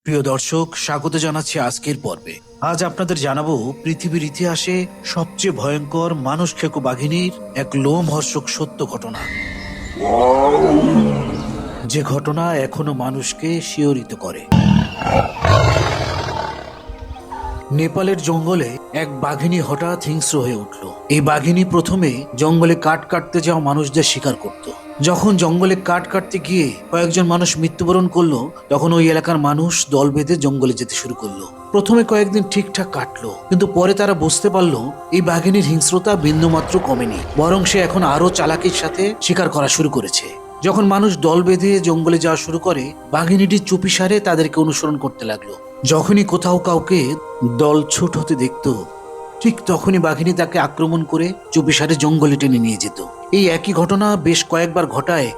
প্রিয় দর্শক, স্বাগত জানাচ্ছি আজকের পর্বে। আজ আপনাদের জানাবো পৃথিবীর ইতিহাসে সবচেয়ে ভয়ঙ্কর মানুষ খেকো বাঘিনীর এক লোমহর্ষক সত্য ঘটনা, যে ঘটনা এখনো মানুষকে শিহরিত করে। নেপালের জঙ্গলে এক বাঘিনী হঠাৎ হিংস্র হয়ে উঠল। এই বাঘিনী প্রথমে জঙ্গলে কাঠ কাটতে যাওয়া মানুষদের শিকার করত। যখন জঙ্গলে কাঠ কাটতে গিয়ে কয়েকজন মানুষ মৃত্যুবরণ করলো, তখন ওই এলাকার মানুষ দল বেঁধে জঙ্গলে যেতে শুরু করলো। প্রথমে কয়েকদিন ঠিকঠাক কাটলো, কিন্তু পরে তারা বুঝতে পারলো এই বাঘিনীর হিংস্রতা বিন্দুমাত্র কমেনি, বরং সে এখন আরো চালাকির সাথে শিকার করা শুরু করেছে। যখন মানুষ দল বেঁধে জঙ্গলে যাওয়া শুরু করে, বাঘিনীটি চুপিসারে তাদেরকে অনুসরণ করতে লাগলো। যখনই কোথাও কাউকে দল ছুট হতে দেখতো, ঠিক তখনই বাঘিনী তাকে আক্রমণ করে চুপিসারে জঙ্গলে টেনে নিয়ে যেত। এই একই ঘটনা বেশ কয়েকবার ঘটায়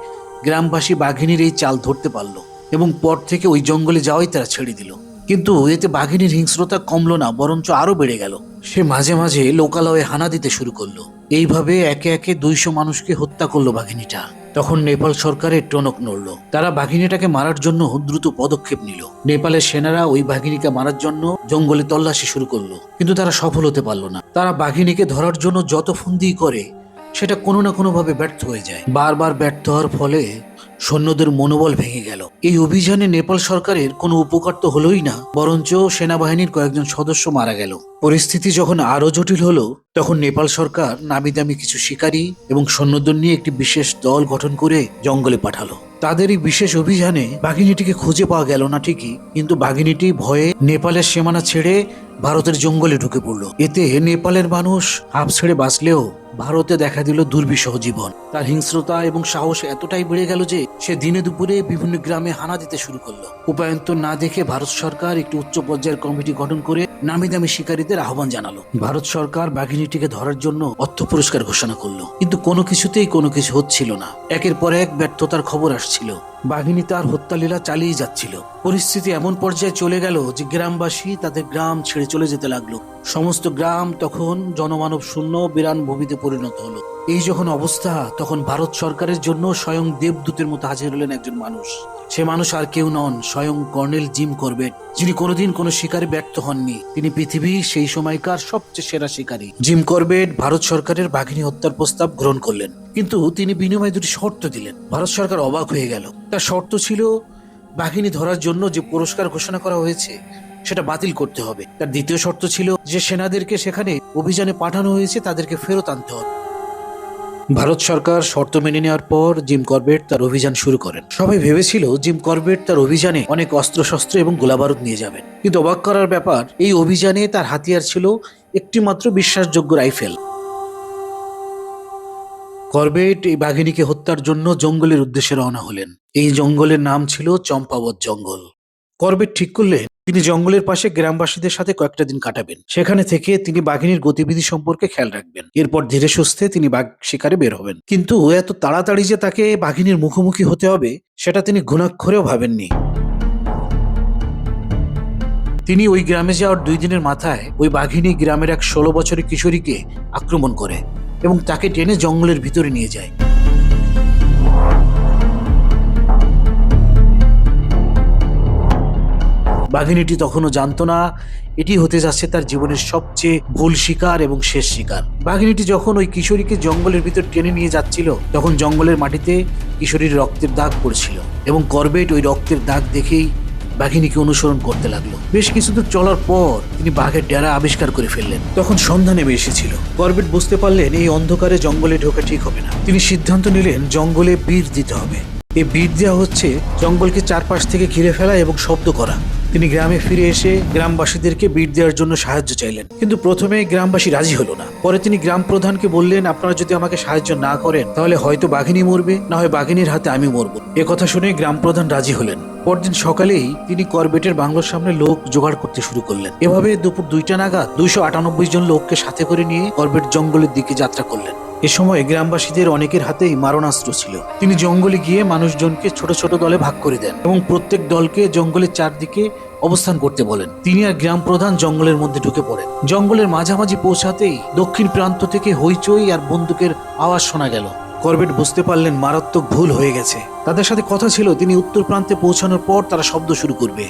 গ্রামবাসী বাঘিনীর এই চাল ধরতে পারলো এবং পর থেকে ওই জঙ্গলে যাওয়াই তারা ছেড়ে দিল। কিন্তু এতে বাঘিনীর হিংস্রতা কমলো না, বরঞ্চ আরো বেড়ে গেল। সে মাঝে মাঝে লোকালয়ে হানা দিতে শুরু করলো। এইভাবে একে একে 200 মানুষকে হত্যা করলো বাঘিনীটা। তখন নেপাল সরকারের টনক নড়ল। তারা বাঘিনীটাকে মারার জন্য দ্রুত পদক্ষেপ নিল। নেপালের সেনারা ওই বাঘিনীকে মারার জন্য জঙ্গলে তল্লাশি শুরু করলো, কিন্তু তারা সফল হতে পারলো না। তারা বাঘিনীকে ধরার জন্য যত ফন্দি করে, সেটা কোনো না কোনো ভাবে ব্যর্থ হয়ে যায়। বারবার ব্যর্থ হওয়ার ফলে সৈন্যদের মনোবল ভেঙে গেল। এই অভিযানে নেপাল সরকারের কোনো উপকার তো হলোই না, বরঞ্চ সেনাবাহিনীর কয়েকজন সদস্য মারা গেল। পরিস্থিতি যখন আরো জটিল হলো, তখন নেপাল সরকার নামি দামি কিছু শিকারী এবং সৈন্যদের নিয়ে একটি বিশেষ দল গঠন করে জঙ্গলে পাঠালো। তাদের এই বিশেষ অভিযানে বাঘিনীটিকে খুঁজে পাওয়া গেল না ঠিকই, কিন্তু বাঘিনীটি ভয়ে নেপালের সীমানা ছেড়ে ভারতের জঙ্গলে ঢুকে পড়ল। এতে নেপালের মানুষ হাঁপ ছেড়ে বাঁচলেও ভারতে দেখা দিল দুর্বিষহ জীবন। তার হিংস্রতা এবং সাহস এতটাই বেড়ে গেল যে সে দিনে দুপুরে বিভিন্ন গ্রামে হানা দিতে শুরু করলো। উপায়ন্তর না দেখে ভারত সরকার একটি উচ্চ পর্যায়ের কমিটি গঠন করে নামি দামি শিকারীদের আহ্বান জানালো। ভারত সরকার বাঘিনীটিকে ধরার জন্য অর্থ পুরস্কার ঘোষণা করলো, কিন্তু কোনো কিছুতেই কোনো কিছু হচ্ছিল না। একের পর এক ব্যর্থতার খবর আসছিল। বাঘিনী তার হত্যালীলা চালিয়ে যাচ্ছিল। পরিস্থিতি এমন পর্যায়ে চলে গেল যে গ্রামবাসী তাদের গ্রাম ছেড়ে চলে যেতে লাগলো। সমস্ত গ্রাম তখন জনমানব শূন্য বিরান ভূমিতে পরিণত হলো। এই যখন অবস্থা, তখন ভারত সরকারের জন্য স্বয়ং দেবদূতের মতো হাজির হলেন একজন মানুষ। সে মানুষ আর কেউ নন, স্বয়ং কর্নেল জিম করবেট, যিনি কোনোদিন কোনো শিকারে ব্যর্থ হননি। তিনি পৃথিবীর সেই সময়কার সবচেয়ে সেরা শিকারী। জিম করবেট ভারত সরকারের বাঘিনী হত্যার প্রস্তাব গ্রহণ করলেন, কিন্তু তিনি বিনিময়ে দুটি শর্ত দিলেন। ভারত সরকার অবাক হয়ে গেল। তার শর্ত ছিল, বাঘিনী ধরার জন্য যে পুরস্কার ঘোষণা করা হয়েছে সেটা বাতিল করতে হবে। তার দ্বিতীয় শর্ত ছিল যে সেনাদেরকে সেখানে অভিযানে পাঠানো হয়েছে তাদেরকে ফেরত আনতে হবে। ভারত সরকার শর্ত মেনে নেওয়ার পর জিম করবেট তার অভিযান শুরু করেন। সবাই ভেবেছিল জিম করবেট তার অভিযানে অনেক অস্ত্রশস্ত্র এবং গোলাবারুদ নিয়ে যাবেন, কিন্তু অবাক করার ব্যাপার, এই অভিযানে তার হাতিয়ার ছিল একটি মাত্র বিশ্বাসযোগ্য রাইফেল। করবেট এই বাঘিনীকে হত্যার জন্য জঙ্গলের উদ্দেশ্যে রওনা হলেন। এই জঙ্গলের নাম ছিল চম্পাবত জঙ্গল। করবেট ঠিক করলেন তিনি জঙ্গলের পাশে গ্রামবাসীদের সাথে কয়েকটা দিন কাটাবেন। সেখানে থেকে তিনি বাঘিনীর গতিবিধি সম্পর্কে খেয়াল রাখবেন। এরপর ধীরে সুস্থে তিনি বাঘ শিকারে বের হবেন। কিন্তু এত তাড়াতাড়ি যে তাকে বাঘিনীর মুখোমুখি হতে হবে, সেটা তিনি ঘুণাক্ষরেও ভাবেননি। তিনি ওই গ্রামে যাওয়ার 2 দিনের মাথায় ওই বাঘিনী গ্রামের এক 16 বছরের কিশোরীকে আক্রমণ করে এবং তাকে টেনে জঙ্গলের ভিতরে নিয়ে যায়। বাঘিনীটি তখনও জানতো না এটি হতে যাচ্ছে তার জীবনের সবচেয়ে ভুল শিকার এবং শেষ শিকার। বাঘিনীটি যখন ওই কিশোরীকে জঙ্গলের ভিতর টেনে নিয়ে যাচ্ছিল, তখন জঙ্গলের মাটিতে কিশোরীর রক্তের দাগ পড়ছিল এবং করবেট ওই রক্তের দাগ দেখেই বাঘিনীকে অনুসরণ করতে লাগলো। বেশ কিছুদূর চলার পর তিনি বাঘের ডেরা আবিষ্কার করে ফেললেন। তখন সন্ধ্যা নেমে এসেছিল। করবেট বুঝতে পারলেন এই অন্ধকারে জঙ্গলে ঢোকা ঠিক হবে না। তিনি সিদ্ধান্ত নিলেন জঙ্গলে বিট দিতে হবে। এই বিট দেওয়া হচ্ছে জঙ্গলকে চারপাশ থেকে ঘিরে ফেলা এবং শব্দ করা। তিনি গ্রামে ফিরে এসে গ্রামবাসীদেরকে বিট দেওয়ার জন্য সাহায্য চাইলেন, কিন্তু প্রথমে গ্রামবাসী রাজি হলো না। পরে তিনি গ্রাম প্রধানকে বললেন, আপনারা যদি আমাকে সাহায্য না করেন তাহলে হয়তো বাঘিনী মরবে, না হয় বাঘিনীর হাতে আমি মরব। কথা শুনে গ্রাম প্রধান রাজি হলেন। পরদিন সকালেই তিনি করবেটের বাংলোর সামনে লোক জোগাড় করতে শুরু করলেন। এভাবে দুপুর 2টা নাগাদ 298 জন লোককে সাথে করে নিয়ে করবেট জঙ্গলের দিকে যাত্রা করলেন। এ সময় গ্রামবাসীদের অনেকের হাতেই মারণাস্ত্র ছিল। তিনি জঙ্গলে গিয়ে মানুষজনকে ছোট ছোট দলে ভাগ করে দেন এবং প্রত্যেক দলকে জঙ্গলের চারদিকে অবস্থান করতে বলেন। তিনি আর গ্রাম প্রধান জঙ্গলের মধ্যে ঢুকে পড়েন। জঙ্গলের মাঝামাঝি পৌঁছাতেই দক্ষিণ প্রান্ত থেকে হইচই আর বন্দুকের আওয়াজ শোনা গেল। করবেট বুঝতে পারলেন মারাত্মক ভুল হয়ে গেছে। তাদের সাথে কথা ছিল তিনি উত্তর প্রান্তে পৌঁছানোর পর তারা শব্দ শুরু করবে।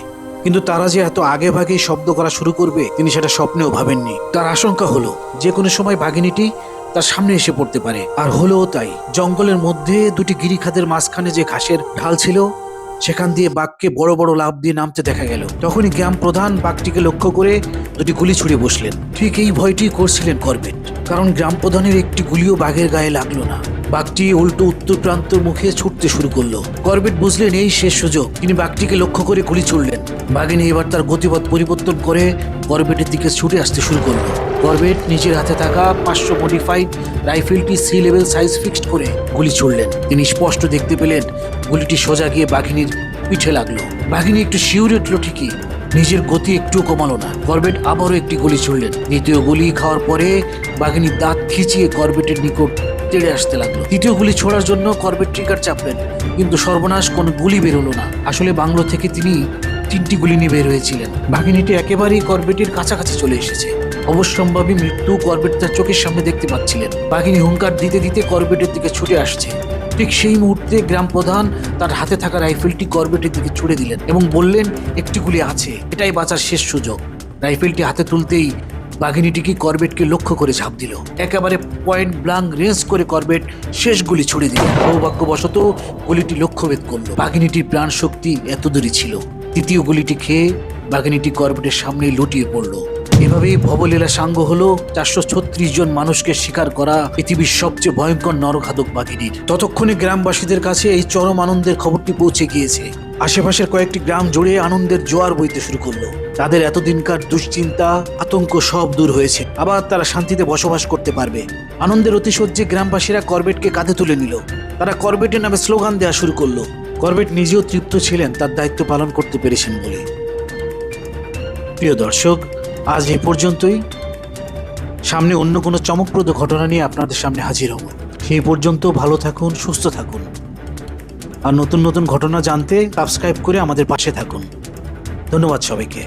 কিন্তু তারা যে এত আগে ভাগেই শব্দ করা শুরু করবে তিনি সেটা স্বপ্নেও ভাবেননি। তার আশঙ্কা হলো যে কোনো সময় বাঘিনীটি তার সামনে এসে পড়তে পারে। আর হলোও তাই। জঙ্গলের মধ্যে দুটি গিরিখাতের মাঝখানে যে ঘাসের ঢাল ছিল সেখান দিয়ে বাঘকে বড় বড় লাফ দিয়ে নামতে দেখা গেল। তখনই গ্রাম প্রধান বাঘটিকে লক্ষ্য করে দুটি গুলি ছুড়ে বসলেন। ঠিক এই ভয়টি করছিলেন করবেট, কারণ গ্রাম প্রধানের একটি গুলিও বাঘের গায়ে লাগলো না। বাঘটি উল্টো উত্তর প্রান্তর মুখে ছুটতে শুরু করলো। করবেট বুঝলেন এই শেষ সুযোগ। তিনি বাঘটিকে লক্ষ্য করে গুলি ছুড়লেন। বাঘিনী এবার তার গতিপথ পরিবর্তন করে করবেটের দিকে ছুটে আসতে শুরু করলো। করবেট নিজের হাতে থাকা 500 মডিফাইড রাইফেলটি সি লেভেল সাইজ ফিক্সড করে গুলি ছুড়লেন। তিনি স্পষ্ট দেখতে পেলেন গুলিটি সোজা গিয়ে বাঘিনীর পিঠে লাগলো। বাঘিনী একটু শিউরে উঠল ঠিকই, নিজের গতি একটু কমালো না। করবেট আবারও একটি গুলি ছুড়লেন। দ্বিতীয় গুলি খাওয়ার পরে বাঘিনী দাঁত খিচিয়ে করবেটের নিকট তেড়ে আসতে লাগলো। তৃতীয় গুলি ছোড়ার জন্য করবেট ট্রিগার চাপলেন, কিন্তু সর্বনাশ কোনো গুলি বেরোলো না। আসলে বাংলো থেকে তিনি 3টি গুলি নিয়ে বের হয়েছিলেন। বাঘিনীটি একেবারেই করবেটের কাছাকাছি চলে এসেছে। অবশ্যম্ভাবী মৃত্যু করবেট তার চোখের সামনে দেখতে পাচ্ছিলেন। বাঘিনী হুঙ্কার দিতে দিতে করবেটের দিকে ছুটে আসছে। ঠিক সেই মুহূর্তে গ্রাম প্রধান তার হাতে থাকা রাইফেলটি করবেটের দিকে ছুড়ে দিলেন এবং বললেন, একটি গুলি আছে, এটাই বাঁচার শেষ সুযোগ। রাইফেলটি হাতে তুলতেই বাঘিনীটিকে করবেটকে লক্ষ্য করে ঝাঁপ দিল। একেবারে পয়েন্ট ব্লাঙ্ক রেঞ্জ করে করবেট শেষ গুলি ছুড়ে দিল। সৌভাগ্যবশত গুলিটি লক্ষ্যভেদ করলো। বাঘিনীটির প্রাণ শক্তি এত দূরই ছিল। তৃতীয় গুলিটি খেয়ে বাঘিনীটি করবেটের সামনেই লুটিয়ে পড়লো। এভাবেই ভবলীলা সাঙ্গ হলো 436 জন মানুষকে শিকার করা পৃথিবীর সবচেয়ে ভয়ঙ্কর নরঘাতক বাঘিনীর। ততক্ষণে গ্রামবাসীদের কাছে এই চরম আনন্দের খবরটি পৌঁছে গিয়েছে। আশেপাশের কয়েকটি গ্রাম জুড়ে আনন্দের জোয়ার বইতে শুরু করলো। তাদের এতদিনকার দুশ্চিন্তা আতঙ্ক সব দূর হয়েছে। আবার তারা শান্তিতে বসবাস করতে পারবে। আনন্দের অতিশয্যে গ্রামবাসীরা করবেটকে কাঁধে তুলে নিল। তারা করবেটের নামে স্লোগান দেওয়া শুরু করলো। করবেট নিজেও তৃপ্ত ছিলেন তার দায়িত্ব পালন করতে পেরেছেন বলে। প্রিয় দর্শক, আজ এই পর্যন্তই। সামনে অন্য কোনো চমকপ্রদ ঘটনা নিয়ে আপনাদের সামনে হাজির হব। সেই পর্যন্ত ভালো থাকুন, সুস্থ থাকুন। আর নতুন নতুন ঘটনা জানতে সাবস্ক্রাইব করে আমাদের পাশে থাকুন। ধন্যবাদ সবাইকে।